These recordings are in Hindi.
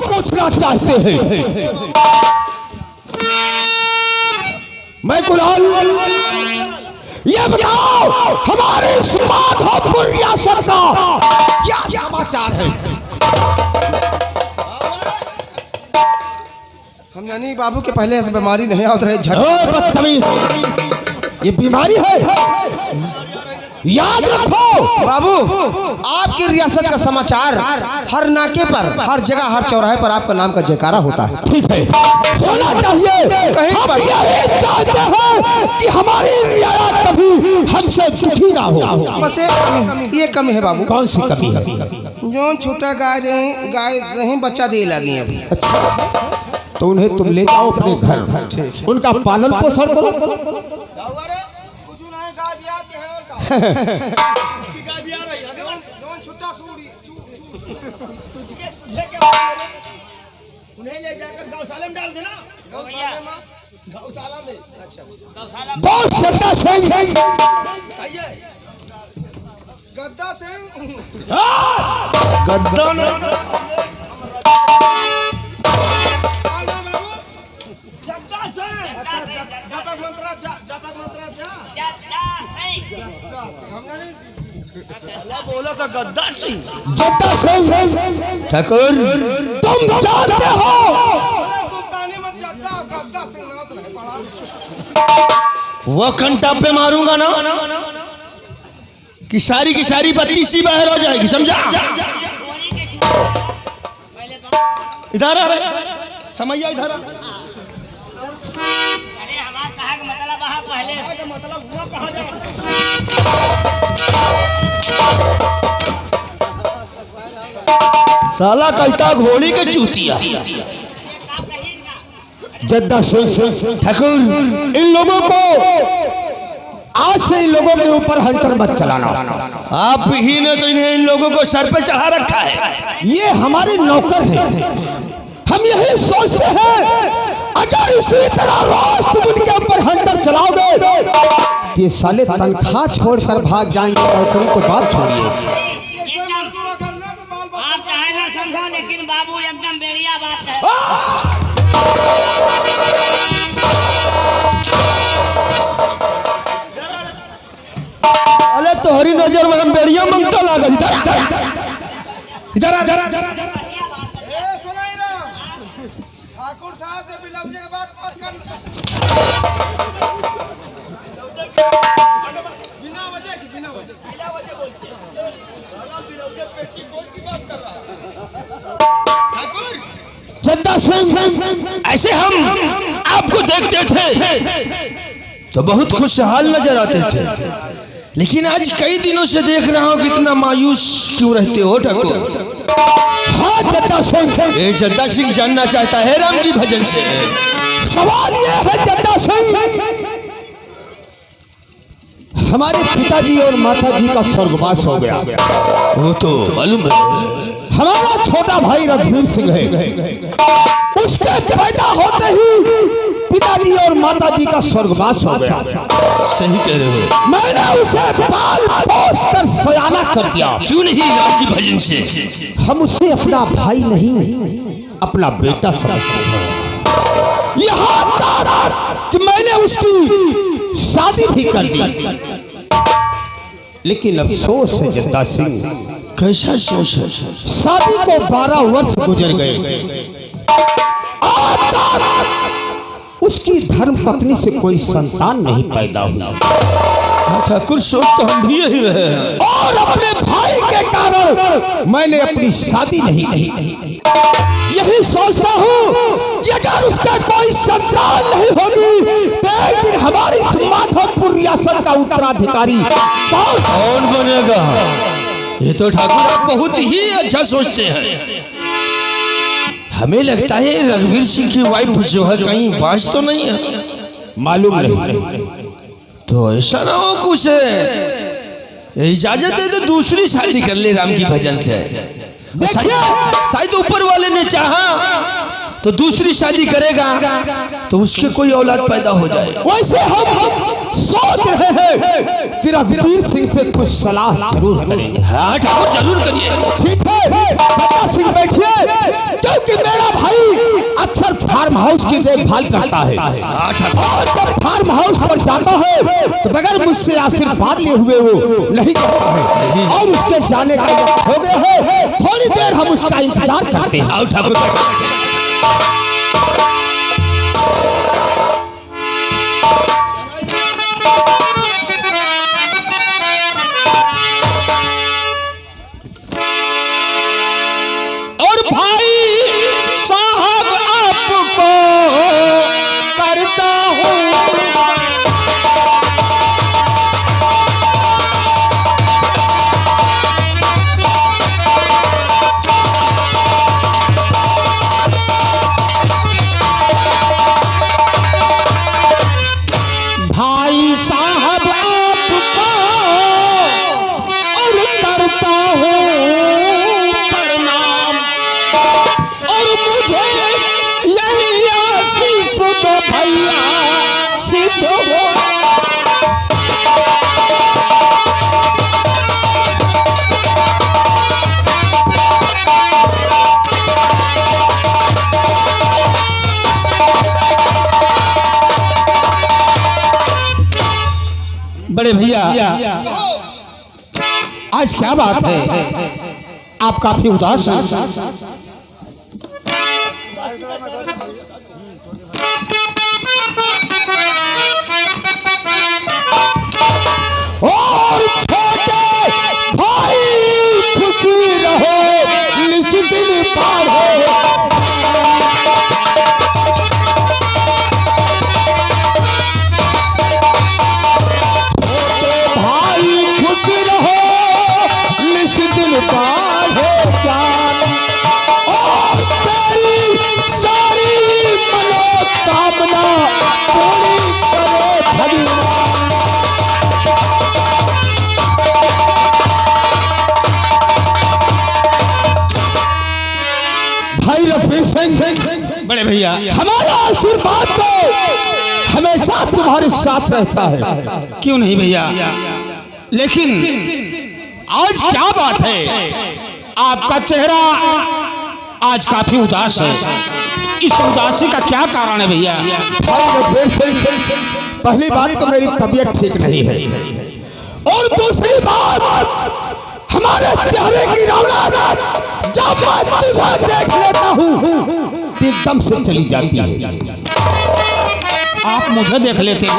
पूछना चाहते हैं। मैं गुलाल, ये बताओ हमारे इस माधोपुर रियासत का क्या समाचार है? हम जानी बाबू के पहले ऐसे बीमारी नहीं होती रही। बदतमीज, ये बीमारी है। याद रखो बाबू, आपकी रियासत का समाचार हर नाके पर, हर जगह, हर चौराहे पर आपका नाम का जयकारा होता है। ठीक है, होना चाहिए। हम यही चाहते हैं कि हमारी रियासत कभी हमसे दुखी ना हो। बस ये कमी है बाबू। कौन सी कमी है? जो छोटा गाय रही बच्चा दे लगी अभी। अच्छा, तो उन्हें तुम ले जाओ अपने घर, उनका पालन पोषण करो। इसकी गाय भी आ रही है। उन्हें ले जाकर गौशाला में डाल देना। गौशाला में। अच्छा, गौशाला में। गद्दा सिंह, गद्दा सिंह, गद्दा न जद्दा सिंह। अच्छा, जपक मंत्रा जा। बोला था गद्दा सिंह। जद्दा सिंह ठाकुर, तुम जानते हो सुल्तानी मत गद्दा सिंह नाम तो नहीं पड़ा। वो कंटा पे मारूंगा ना कि सारी की सारी बत्ती सी बाहर हो जाएगी, समझा? इधर आ समझिए, इधर। अरे हमारा कहा का मतलब वहाँ पहले का मतलब हुआ कहा जाए। साला कहता घोड़ी के चूतिया। जद्दा सिंह ठाकुर, इन लोगों को आज से इन लोगों के ऊपर हंटर मत चलाना। आप ही ने तो इन्हें, इन लोगों को सर पे चढ़ा रखा है। ये हमारे नौकर हैं। हम यही सोचते हैं अगर इसी तरह रोज तुम उनके ऊपर हंटर चलाओगे तो ये साले तनख्वाह छोड़कर भाग जाएंगे। नौकरी तो बात छोड़िए। आप चाहे ना समझो, लेकिन बाबू एकदम बढ़िया बात है। अरे तोहरी नजर में हम बेड़िया मंगता लागल। इधर आ। ठाकुर साहब से बिलौजे के बात मत करना। बिना वजह बोलते हैं। बिलौजे पेटी कोट की बात कर रहा है। ठाकुर जद्दा सिंह, ऐसे हम आपको देखते थे तो बहुत खुशहाल नजर आते थे, लेकिन आज कई दिनों से देख रहा हूँ कितना मायूस क्यों रहते हो ठाकुर? हाँ जद्दा सिंह, ये जद्दा सिंह जानना चाहता है राम की भजन से। सवाल ये है जद्दा सिंह, हमारे पिताजी और माताजी का स्वर्गवास हो गया। वो तो मालूम है। हमारा छोटा भाई रघुवीर सिंह है। उसके पैदा होते ही पिताजी और माताजी का स्वर्गवास हो गया। सही कह रहे हो। मैंने उसे पाल पोस कर सयाना कर दिया। क्यों नहीं राम की भजन से? हम उसे अपना भाई नहीं, अपना बेटा समझते हैं। यहाँ तक कि मैंने उसकी शादी भी कर दी। लेकिन अफसोस है जद्दा सिंह, कैसा सोच है? शादी को 12 वर्ष गुजर गए। आज तक उसकी धर्म पत्नी से कोई संतान नहीं पैदा हुआ। ठाकुर, सोच तो हम भी यही रहे हैं। और अपने भाई के कारण मैंने अपनी शादी नहीं की। यही सोचता हूँ कि अगर उसका कोई संतान नहीं होगी तो एक दिन हमारी माधोपुर रियासत का उत्तराधिकारी कौन बनेगा? ये तो ठाकुर आप बहुत ही अच्छा सोचते हैं। हमें लगता है रघुवीर सिंह की वाइफ जो है कहीं बाज तो नहीं है। मालूम नहीं। तो ऐसा ना हो कुछ इजाजत दे तो दूसरी शादी कर ले राम की भजन से। शायद ऊपर वाले ने चाहा तो दूसरी शादी करेगा तो उसके कोई औलाद पैदा हो जाए। वैसे हम सोच रहे हैं कि रघुवीर सिंह से कुछ सलाह जरूर करेंगे। हाँ ठाकुर जरूर करिए। ठीक है दादा सिंह बैठिए, क्योंकि मेरा भाई अक्सर फार्म हाउस की देखभाल करता है और जब फार्म हाउस पर जाता है तो बगैर मुझसे आशीर्वाद लिए हुए वो नहीं जाता है और उसके जाने का वक्त हो गया है। थोड़ी देर हम उसका इंतजार करते हैं। आओ ठाकुर। और भाई साहब आपको करता हूँ भाई साहब आपको और करता हूँ प्रणाम और मुझे यही आशीष दो भैया सिद्ध हो। बड़े भैया आज क्या बात है, आप काफी उदास हैं। और छोटे भाई खुशी रहो निश्चित पार हो। पार है ज्ञान और तेरी सारी मनोकामना पूरी करे भगवान। भाई रघुवीर सिंह बड़े भैया हमारा आशीर्वाद तो हमेशा तुम्हारे साथ रहता है। क्यों नहीं भैया, लेकिन आज क्या बात है, आपका चेहरा आज काफी उदास है। इस उदासी का क्या कारण है भैया? भाई रघुवीर सिंह, पहली बात तो मेरी तबीयत ठीक नहीं है और दूसरी बात हमारे चेहरे की रौनक जब मैं तुझे देख लेता हूँ एकदम से चली जाती है। आप मुझे देख लेते हैं?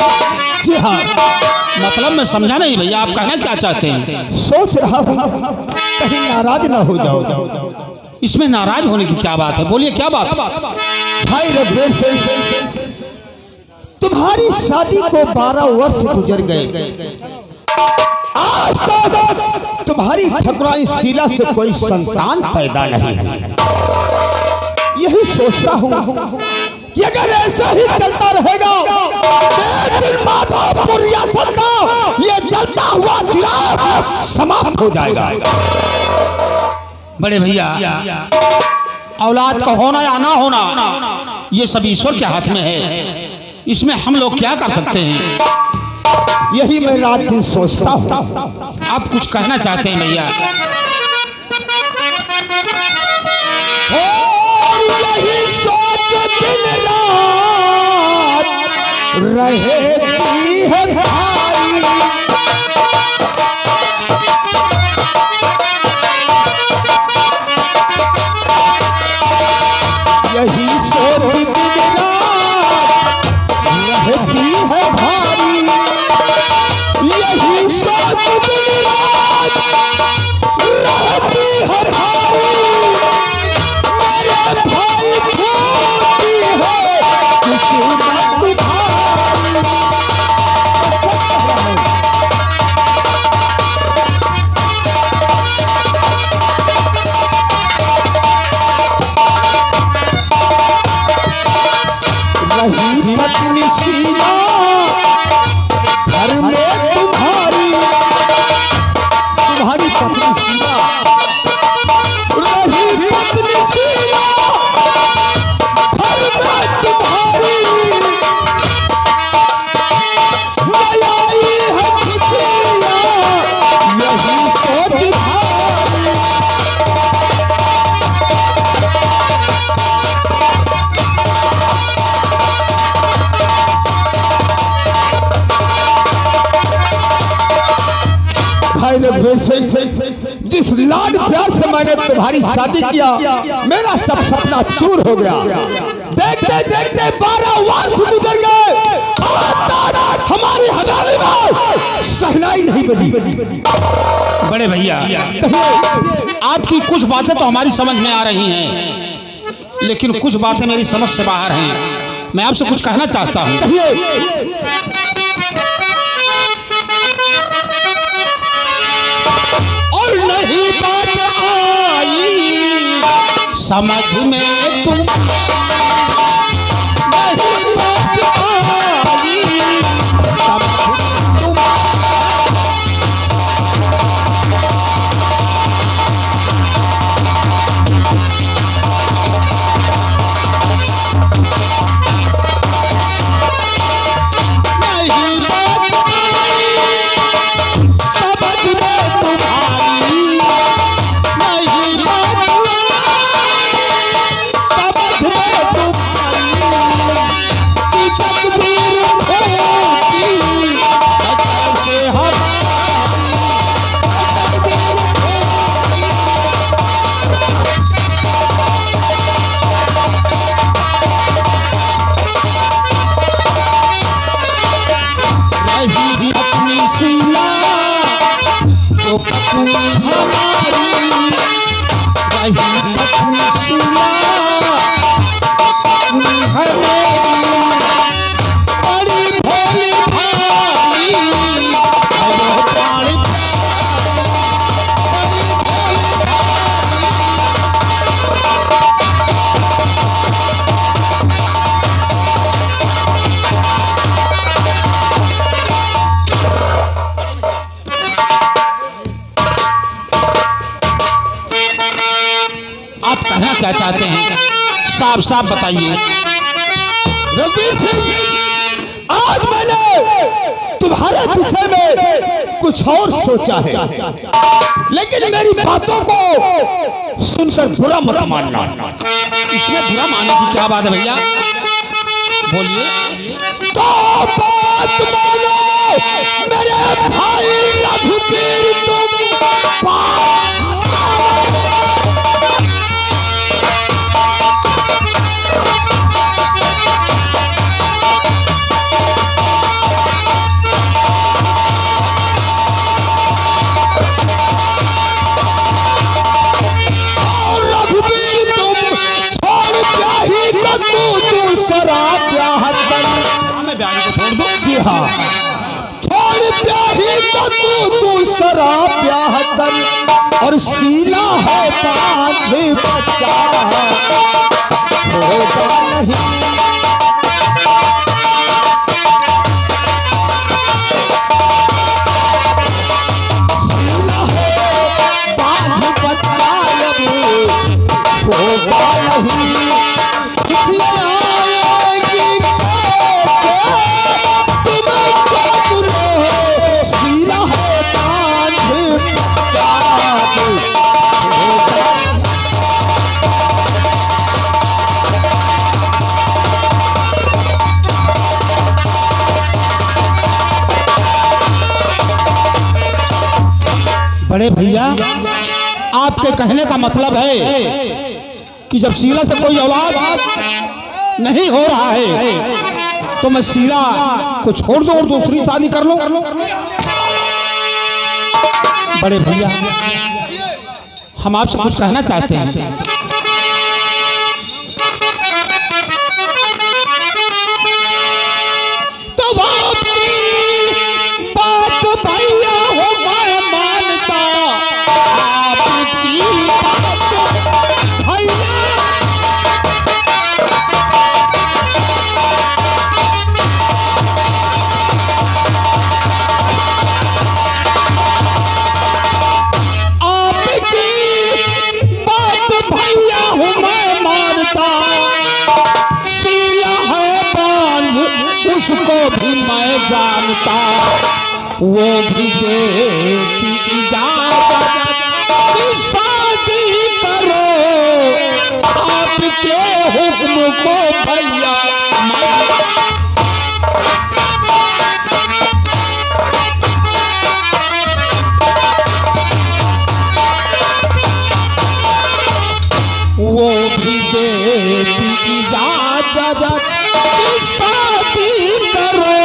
जी हाँ। मतलब मैं समझा नहीं भैया, आप कहना क्या चाहते हैं? सोच रहा हूँ कहीं नाराज ना हो जाओ। इसमें नाराज होने की क्या बात है, बोलिए क्या बात? भाई रघुवीर सिंह, तुम्हारी शादी को 12 वर्ष गुजर गए, आज तक तुम्हारी ठकुराई शीला से कोई संतान पैदा नहीं है। यही सोचता हूँ कि अगर ऐसा ही चलता रहेगा एक दिन माधवपुर रियासत का ये जलता हुआ चिराग समाप्त हो जाएगा। बड़े भैया, औलाद का होना या ना होना ये सब ईश्वर के हाथ में है, इसमें हम लोग क्या कर सकते हैं? यही मैं रात दिन सोचता हूँ। आप कुछ कहना चाहते हैं भैया? यही सोच दिन रात रहती है भाई, यही सोच दिन रात रहती है भाई, यही सोच दिन रात रहती है भाई। मेरे भाई खोती है किसी मत भाई, रघुवीर सिंह, जिस लाड प्यार से मैंने तुम्हारी शादी किया, मेरा सब सपना चूर हो गया। देखते देखते 12 वर्ष गुजर गए, हमारी हवेली में सहनाई नहीं बजी। बड़े भैया, आपकी कुछ बातें तो हमारी समझ में आ रही हैं, लेकिन कुछ बातें मेरी समझ से बाहर हैं। मैं आपसे कुछ कहना चाहता हूँ। और नहीं बात आई समझ में तुम, नहीं बात आई समझ में तुम, नहीं बात आई समझ में तुम्हारी, नहीं बात आई समझ में तुम्हारी, कि तकदीर होती कैसे हमारी, तकदीर रही अपनी शीला जो पत्नी हमारी, रही अपनी शीला पत्नी है मेरी, बड़ी भोली भाली है वो प्राणी, बड़ी भोली आप कहना क्या चाहते हैं? साफ साफ बताइए। रघुवीर सिंह, आज मैंने तुम्हारे विषय में कुछ और सोचा है, लेकिन मेरी बातों को सुनकर बुरा मत मानना। इसमें बुरा मानने की क्या बात है भैया? बोलिए। तो बात मानो मेरे भाई रघुवीर, तुम रघुवीर, तुम छोड़ क्या ही तू शराब ब्याह मैं ब्याह को छोड़ दूं? जी हाँ, छोड़ ब्याही तू शराब ब्याह कर, और शीला है बांधे बच्चा होगा नहीं। शीला है बांधे बच्चा होगा नहीं, खुशियाँ आएगी शीला है बांधे बच्चा होगा। बड़े भैया, आपके कहने का मतलब है कि जब शीला से कोई औलाद नहीं हो रहा है तो मैं शीला को छोड़ दूं और दूसरी शादी कर लूं? बड़े भैया, हम आपसे कुछ कहना चाहते हैं। तो आपकी बात भैया हो मैं मानता, आपकी बात भैया उसको भी मैं जानता, वो भी देती इजाजत कि शादी करो, आपके हुक्म को भैया देती इजाजत कि शादी करो,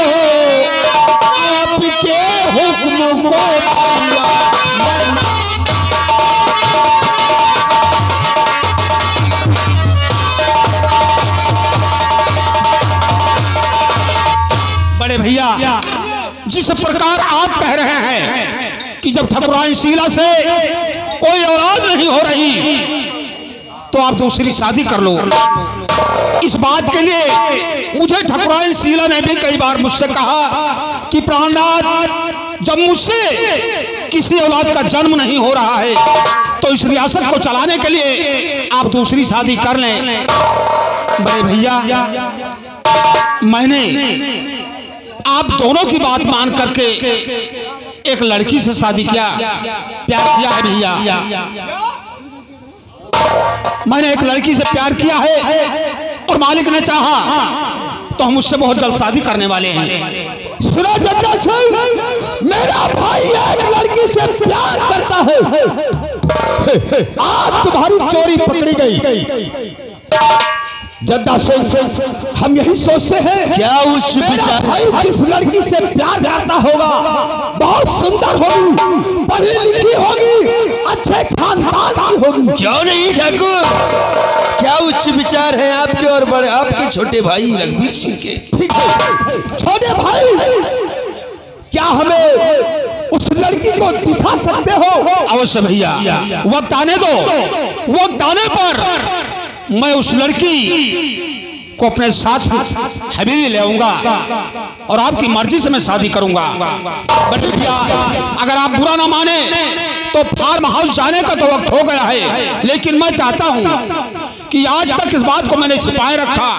आपके हुक्म को बड़े भैया, जिस प्रकार आप कह रहे हैं कि जब ठकुराइन शीला से कोई औलाद नहीं हो रही तो आप दूसरी शादी कर लो, इस बात के लिए मुझे ठकुराइन शीला ने भी कई बार मुझसे कहा कि प्राणनाथ, जब मुझसे किसी औलाद का जन्म नहीं हो रहा है तो इस रियासत को चलाने के लिए आप दूसरी शादी कर लें। बड़े भैया, मैंने आप दोनों की बात मान करके एक लड़की से शादी किया, प्यार किया है भैया। मैंने एक लड़की से प्यार किया है और मालिक ने चाहा तो हम उससे बहुत जल्द शादी करने वाले हैं। सुना जद्दा सिंह, मेरा भाई एक लड़की से प्यार करता है, आज तुम्हारी चोरी पकड़ी गई। जद्दा सिंह, हम यही सोचते हैं क्या उच्च मेरा विचार भाई जिस लड़की से प्यार करता होगा बहुत सुंदर होगी, पढ़ी लिखी होगी, अच्छे खानदान की होगी। क्यों नहीं ठाकुर, क्या उच्च विचार है आपके और बड़े आपके छोटे भाई रघुवीर सिंह के? ठीक है छोटे भाई, क्या हमें उस लड़की को दिखा सकते हो? अवश्य भैया, वक्त आने दो, वक्त आने पर मैं उस लड़की को अपने साथ हवेली ले आऊंगा और आपकी मर्जी से मैं शादी करूंगा। बट भैया, अगर आप बुरा ना माने तो फार्म हाउस जाने का तो वक्त हो गया है, लेकिन मैं चाहता हूं कि आज तक इस बात को मैंने छिपाए रखा,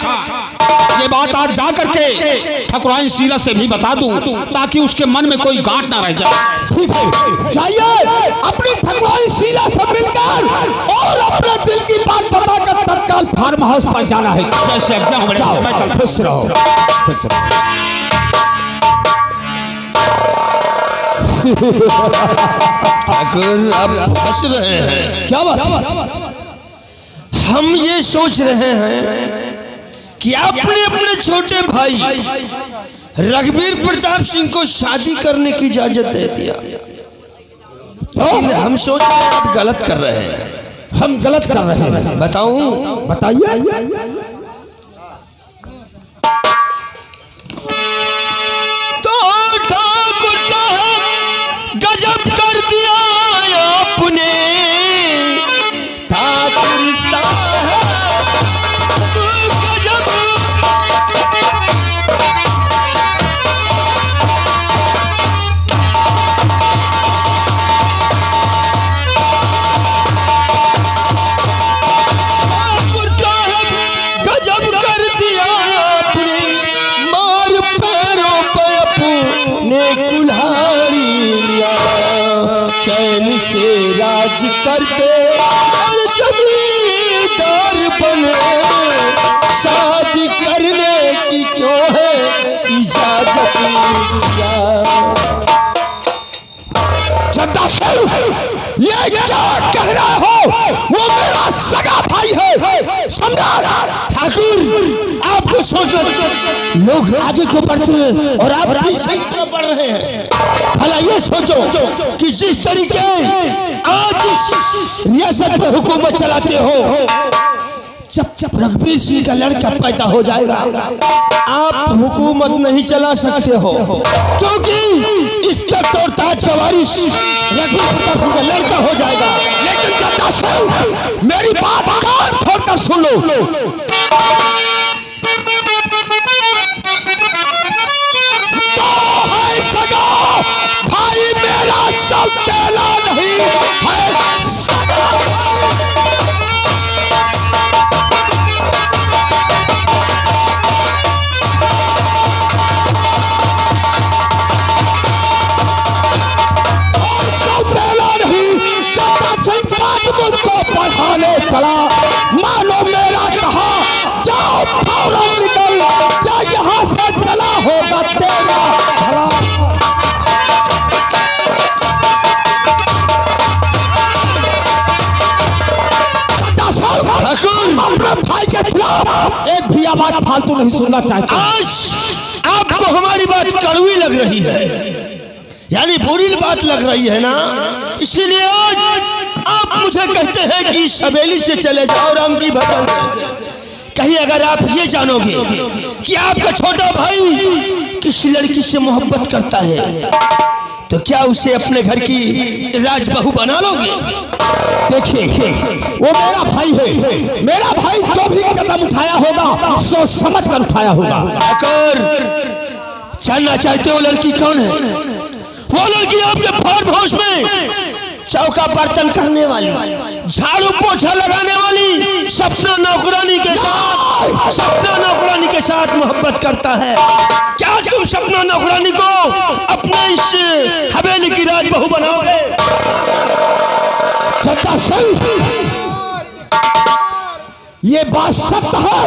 ये बात आज जा करके ठकुराइन शीला से भी बता दूं ताकि उसके मन में कोई गांठ ना रह जाए। ठीक है, जाइए अपनी ठकुराइन शीला से मिलकर और अपने दिल की बात बताकर तत्काल फार्म हाउस पर जाना है। जैसे आज्ञा हो, जाओ, मैं चलता हूं। खुश रहो, खुश रहो। ठाकुर, आप हंस रहे हैं, क्या बात? हम ये सोच रहे हैं कि आपने अपने छोटे भाई रघुवीर प्रताप सिंह को शादी करने की इजाजत दे दिया, लेकिन हम सोच रहे हैं आप गलत कर रहे हैं। हम गलत कर रहे हैं? बताऊं? बताइए। तो ठाकुर साहब गजब कर दिया आपने, ठाकुर साहब गजब। ठाकुर साहब गजब कर दिया आपने, मार पैरों पे अपने कुल्हाड़ी लिया, चैन से राज करते और जमींदार बने, शादी करने की क्यों है इजाजत दिया? जद्दा सिंह, ये क्या कह रहे हो? वो मेरा सगा भाई है, समझा? ठाकुर, आपको सोचना, लोग आगे को बढ़ते हैं और आप पीछे की तरफ बढ़ रहे हैं। भला ये सोचो कि जिस तरीके आज इस रियासत पर हुकूमत चलाते हो, जब रघुवीर सिंह का लड़का पैदा हो जाएगा आप हुकूमत नहीं चला सकते हो, क्योंकि इस तख्त और ताज का वारिस रघुवीर प्रताप सिंह का लड़का हो जाएगा। लेकिन जद्दा सिंह, मेरी बात कान खोलकर सुन लो। तो है सगा भाई मेरा, सौतेला नहीं है सगा। मुझको पढ़ाने चला, मानो मेरा कहा बढ़िया बात फालतू नहीं सुनना चाहता। आज आपको हमारी बात कड़वी लग रही है, यानी बुरी बात लग रही है ना, इसीलिए आज आप मुझे कहते हैं कि इस हवेली से चले जाओ राम की भजन। कहीं अगर आप ये जानोगे कि आपका छोटा भाई किस लड़की से मोहब्बत करता है तो क्या उसे अपने घर की राजबहू बना लोगे? देखिए वो मेरा भाई है, मेरा भाई जो भी कदम उठाया होगा सोच समझ कर उठाया होगा। आकर जानना चाहते हो लड़की कौन है? वो लड़की आपके फार्म हाउस में चौका बर्तन करने वाली, झाड़ू पोछा लगाने वाली सपना नौकरानी के साथ मोहब्बत करता है। क्या तुम सपना नौकरानी को अपने इस हवेली की राजबहू बनाओगे? जद्दा सिंह, ये बात सत्य है,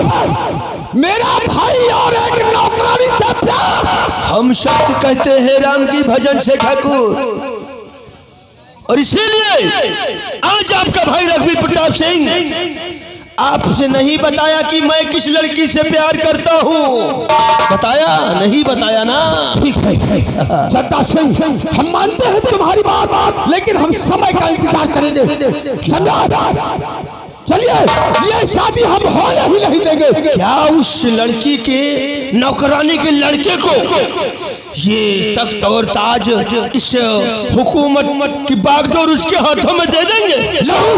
मेरा भाई और एक नौकरानी से प्यार। हम सत्य कहते हैं राम की भजन से ठाकुर, और इसीलिए आज आपका भाई रघुवीर प्रताप सिंह आपसे नहीं बताया कि मैं किस लड़की से प्यार करता हूँ। बताया नहीं? बताया ना? ठीक है जद्दा सिंह, हम मानते हैं तुम्हारी बात, लेकिन हम समय का इंतजार करेंगे, समझा? चलिए, ये शादी हम होने ही नहीं देंगे। क्या उस लड़की के नौकरानी के लड़के को ये तख्त और ताज इस हुकूमत की बागडोर उसके हाथों में दे देंगे? नहीं,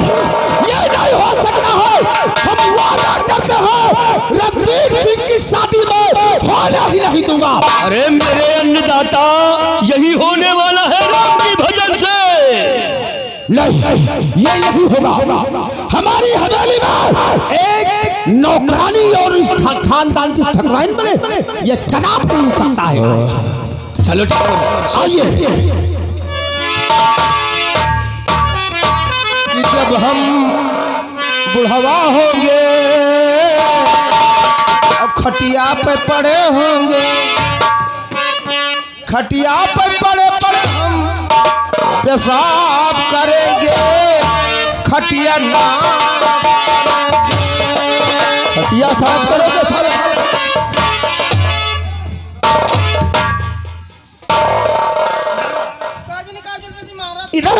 ये नहीं हो सकता है। हम वादा करते हैं रघुवीर सिंह की शादी में होने ही नहीं दूंगा। अरे मेरे अन्नदाता, यही होने वाला है राम की भजन से। नहीं, ये नहीं होगा। हमारी हवेली में एक नौकरानी और इस खानदान की ठकुराइन बने, ये कदापि नहीं हो सकता है। चलो आइए, कि जब हम बुढ़वा होंगे, अब खटिया पे पड़े होंगे, खटिया पे पड़े पड़े हम पेशाब करेंगे, खटिया ना खटिया साफ करोगे सारे? इधर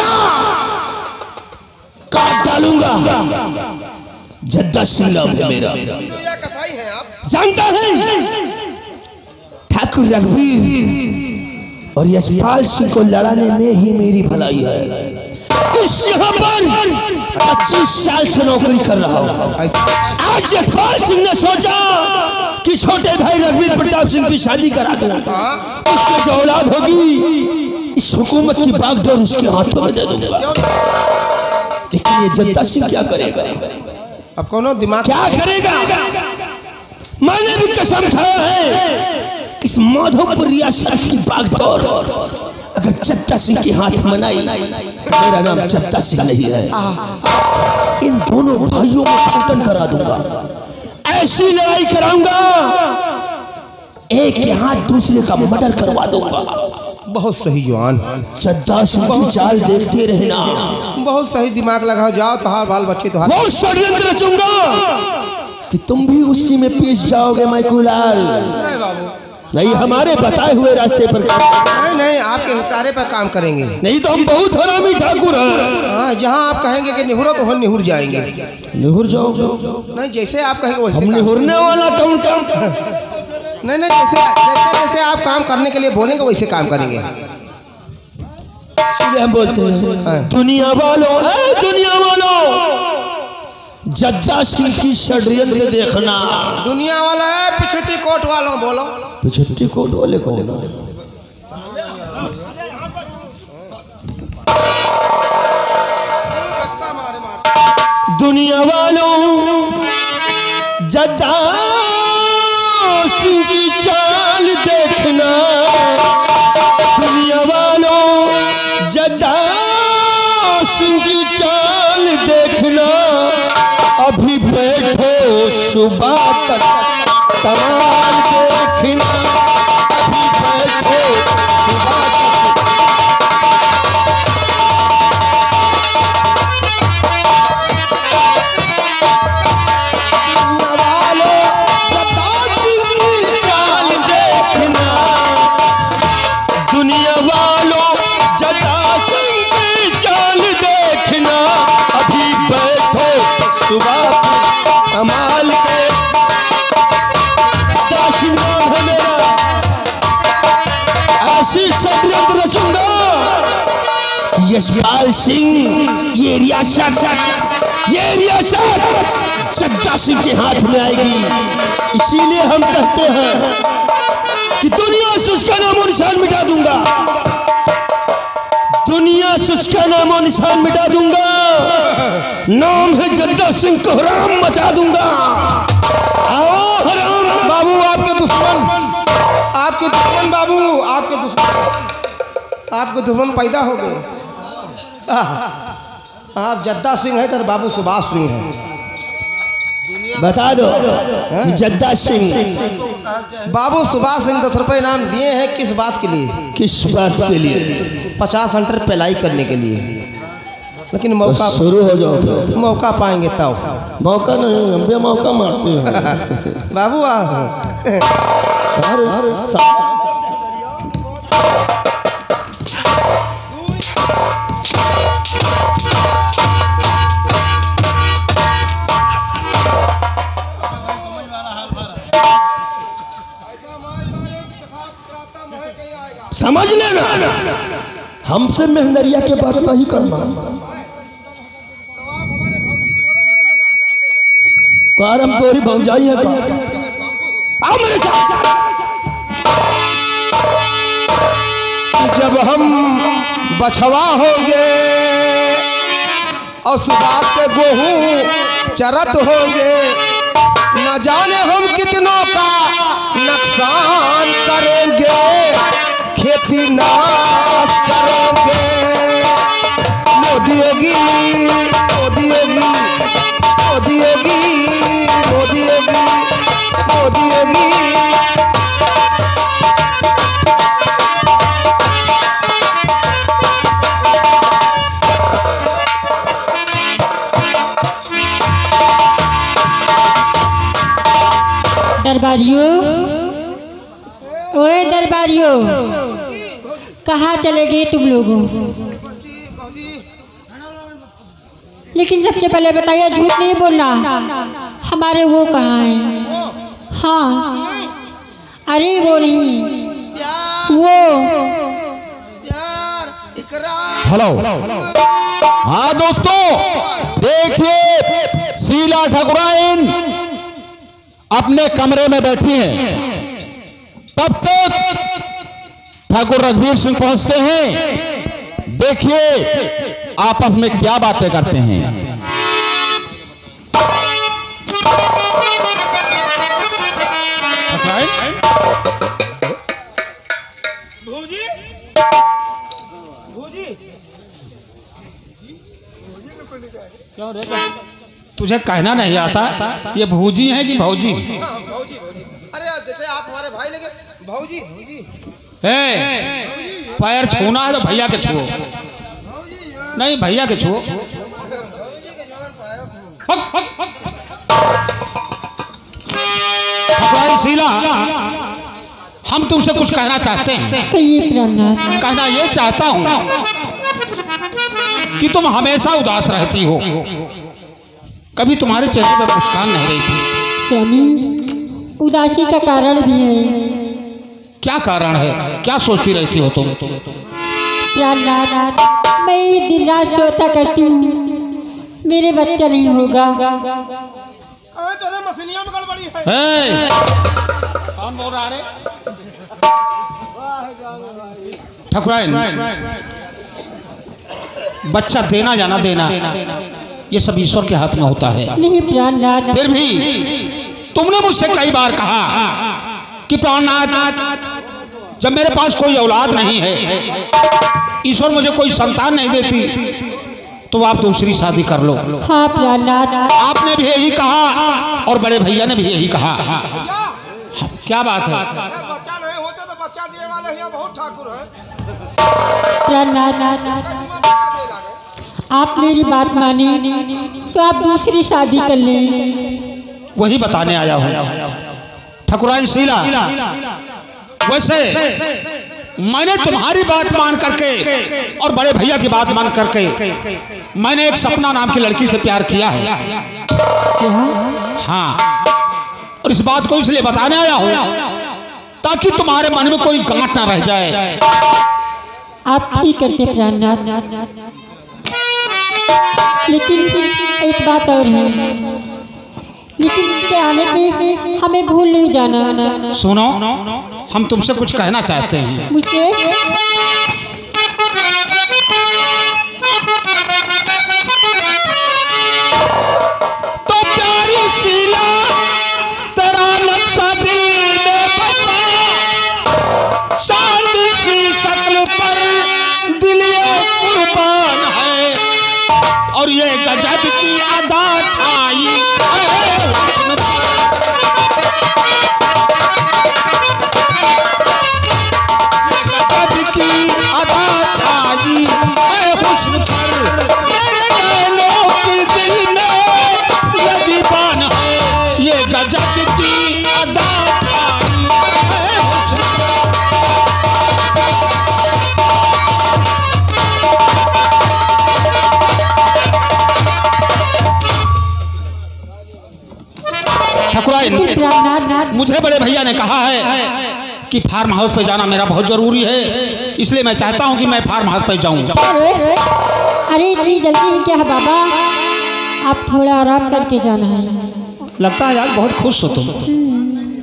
काट डालूंगा। जद्दा सिंह नाम है मेरा। कसाई हैं आप? जानता है ठाकुर रघुवीर और यशपाल सिंह को लड़ाने में ही मेरी भलाई है। इस यहाँ पर 25 साल से नौकरी कर रहा हूँ। आज यशपाल सिंह ने सोचा कि छोटे भाई रघुवीर प्रताप सिंह की शादी करा दूं, उसकी जो औलाद होगी इस हुकूमत की बागडोर उसके हाथों में दे दूंगा। लेकिन ये जद्दा सिंह क्या करेगा? अब कौन दिमाग क्या करेगा? मैंने भी कसम खाया है इस माधोपुर रियासत की बागडोर अगर जद्दा सिंह के हाथ में आई, मेरा नाम जद्दा सिंह नहीं है, इन दोनों भाइयों में घटन करा दूंगा। ऐसी लड़ाई कराऊंगा, एक के हाथ दूसरे का मर्डर करवा दूंगा। बहुत सही जवान, जद्दा सिंह की चाल देखते रहना। बहुत सही दिमाग लगाओ, जाओ तो हार बाल बच्चे तो हार। वो षड्यंत्र रचूंगा कि तुम भी उसी में पीस जाओगे मैकुलाल। नहीं बाबू, नहीं, हमारे बताए हुए रास्ते पर नहीं नहीं, आपके इशारे पर काम करेंगे। नहीं तो हम बहुत हरामी ठाकुर हैं। हाँ, जहाँ आप कहेंगे कि निहुरो तो हम निहुर जाएंगे। निहुर जाओगे? नहीं, जैसे आप कहेंगे वैसे हम काम। निहुरने वाला कौन काम? नहीं नहीं, जैसे आप काम करने के लिए बोलेंगे वैसे काम करेंगे। इसलिए हम बोलते हैं दुनिया वालों, दुनिया वालों, जद्दा सिंह की षड्यंत्र देखना। दुनिया वाला है, पिछुती कोट वालों बोलो। पिछुती कोट वाले कौन है? दुनिया वालों, जद्दा सिंह की चाल देखना। दुनिया वालों, जद्दा सिंह की चाल देखना। अभी बैठो सुबह तक कमाल देखना। अभी बैठो सुबह तक। दुनिया वालों, जद्दा सुबह कमाल के दाशिन नाम है मेरा, ऐसी षड्यंत्र रचूंगा यशपाल सिंह ये रियासत जद्दा सिंह के हाथ में आएगी। इसीलिए हम कहते हैं कि दुनिया से उसका नामो निशान मिटा दूंगा, दुनिया से उसका नामो निशान मिटा दूंगा। नाम है जद्दा सिंह को हराम मचा दूंगा। आओ हराम बाबू आपके दुश्मन बाबू, आपके दुश्मन पैदा हो गए। आप जद्दा सिंह है तो बाबू सुभाष सिंह है। बता दो कि जद्दा सिंह बाबू सुभाष सिंह 10 रुपए इनाम दिए हैं किस बात के लिए? किस बात के लिए? 50 हंटर पेलाई करने के लिए। लेकिन मौका शुरू हो जाओ फिर। मौका पाएंगे तब। मौका नहीं, हम भी मौका मारते हैं बाबू समझ लेना, हमसे मेहनरिया के बात नहीं करना। हम तोरी भौजाई है। आओ मेरे साथ। जब हम बछवा होंगे और सुबह के गेहूं चरत होंगे, न जाने हम कितनों का नुकसान करेंगे, खेती नाश करेंगे। मोदी योगी मोदी योगी मोदी योगी मोदी योगी मोदी योगी। दरबारियों, ओए दरबारियों, कहाँ चले गए तुम लोगों? लेकिन सबसे पहले बताइए, झूठ नहीं बोलना, हमारे वो कहाँ हैं? हाँ, अरे वो नहीं, वो हेलो। हाँ दोस्तों, देखिए शीला ठाकुराइन अपने कमरे में बैठी हैं। तब तक ठाकुर रघुवीर सिंह पहुंचते हैं। देखिए आपस में क्या बातें करते हैं। भूजी तुझे कहना नहीं आता ये भूजी है कि भौजी? भौजी। अरे जैसे आप हमारे भाई लगे, भौजी। पैर छूना है तो भैया के छुओ, नहीं भैया के छुओ। शीला, हम तुमसे कुछ कहना चाहते हैं। कहना ये चाहता हूँ कि तुम हमेशा उदास रहती हो, कभी तुम्हारे चेहरे पर मुस्कान नहीं रही थी। स्वामी, उदासी का कारण भी है। क्या कारण है? क्या सोचती रहती हो तुम? मैं दिन रात सोता करती हूँ, मेरे बच्चा नहीं होगा। तेरे मशीनियों में गड़बड़ी है। कौन बोल रहा है? ठाकुराइन, बच्चा देना या ना देना ये सब ईश्वर के हाथ में होता है। नहीं प्राणनाथ, फिर भी तुमने मुझसे कई बार कहा कि प्राणनाथ, जब मेरे पास कोई औलाद नहीं है, ईश्वर मुझे कोई संतान नहीं देती, तो आप दूसरी शादी कर लो। हाँ प्राणनाथ, आपने भी यही कहा और बड़े भैया ने भी यही कहा। क्या बात है? बच्चा नहीं होता तो बच्चा दिए वाले यहाँ बहुत ठाकुर है। प्राणनाथ, आप मेरी बात माने तो आप दूसरी शादी कर लें। वही बताने आया हूँ ठाकुराइन शीला। वैसे मैंने तुम्हारी बात मान करके और बड़े भैया की बात मान करके मैंने एक सपना नाम की लड़की से प्यार किया है। हाँ, और इस बात को इसलिए बताने आया हूं ताकि तुम्हारे मन में कोई गांठ ना रह जाए। आप ठीक करते प्राणनाथ, लेकिन एक बात और है, लेकिन उसके आने पे हमें भूल नहीं जाना। सुनो, हम तुमसे कुछ कहना चाहते हैं। मुझसे तो प्यारी शीला तेरा नक्शा दिल में बसा, शान सी शक्ल पर दिल ये कुर्बान है, और ये गजब की अदा छाई है हुस्न पर। गजब की अदा छाई है हुस्न पर, मेरे नैनों के दिल में ये दीवान है, ये गजब की अदा छाई है हुस्न पर। ठकुराइन, प्राणनाथ, मुझे बड़े भैया ने कहा है कि फार्म हाउस पे जाना मेरा बहुत जरूरी है, इसलिए मैं चाहता हूं कि मैं फार्म हाउस पे जाऊं। अरे इतनी जल्दी क्या है बाबा, आप थोड़ा आराम करके जाना है। लगता है यार बहुत खुश हो तुम,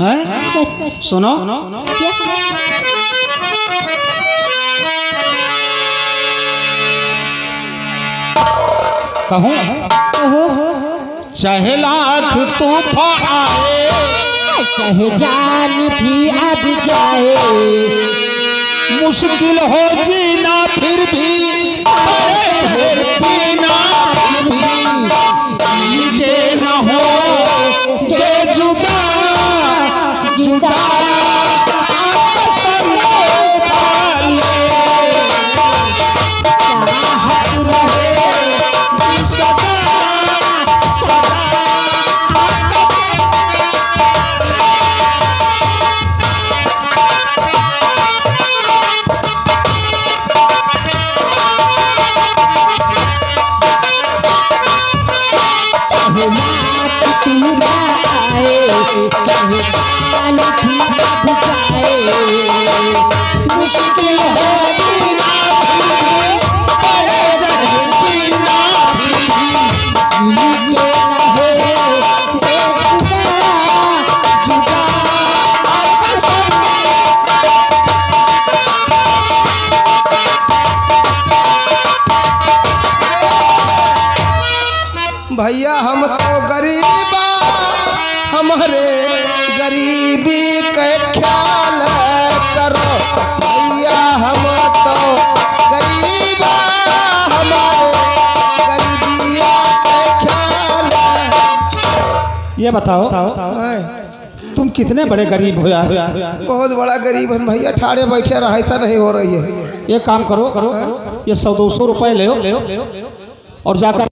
हैं? सच। सुनो, क्या? कहूं ओहो, चाहे लाख तूफान आए, चाहे जान भी अब जाए, मुश्किल हो जीना फिर भी, अरे जहर पीना फिर भी, के न हो के जुदा जुदा कसम खा ले, चाहत रहे सदा सदा। चाहे लाख तू ना आए, चाहे जान भी अब जाए, मुश्किल हो जीना फिर भी, अरे जहर पीना फिर भी, के रहे बेजुदा जुदा कसम। भैया हम तो गरीबा, हमारे गरीबी के ख्याल करो, भैया हम तो गरीबा, हमारे गरीबिया के ख्याल। ये बताओ तुम कितने बड़े गरीब हो यार? बहुत बड़ा गरीब है भैया, ठाड़े बैठे रहा ऐसा नहीं हो रही है। ये काम करो, ये 100-200 रुपए ले और जाकर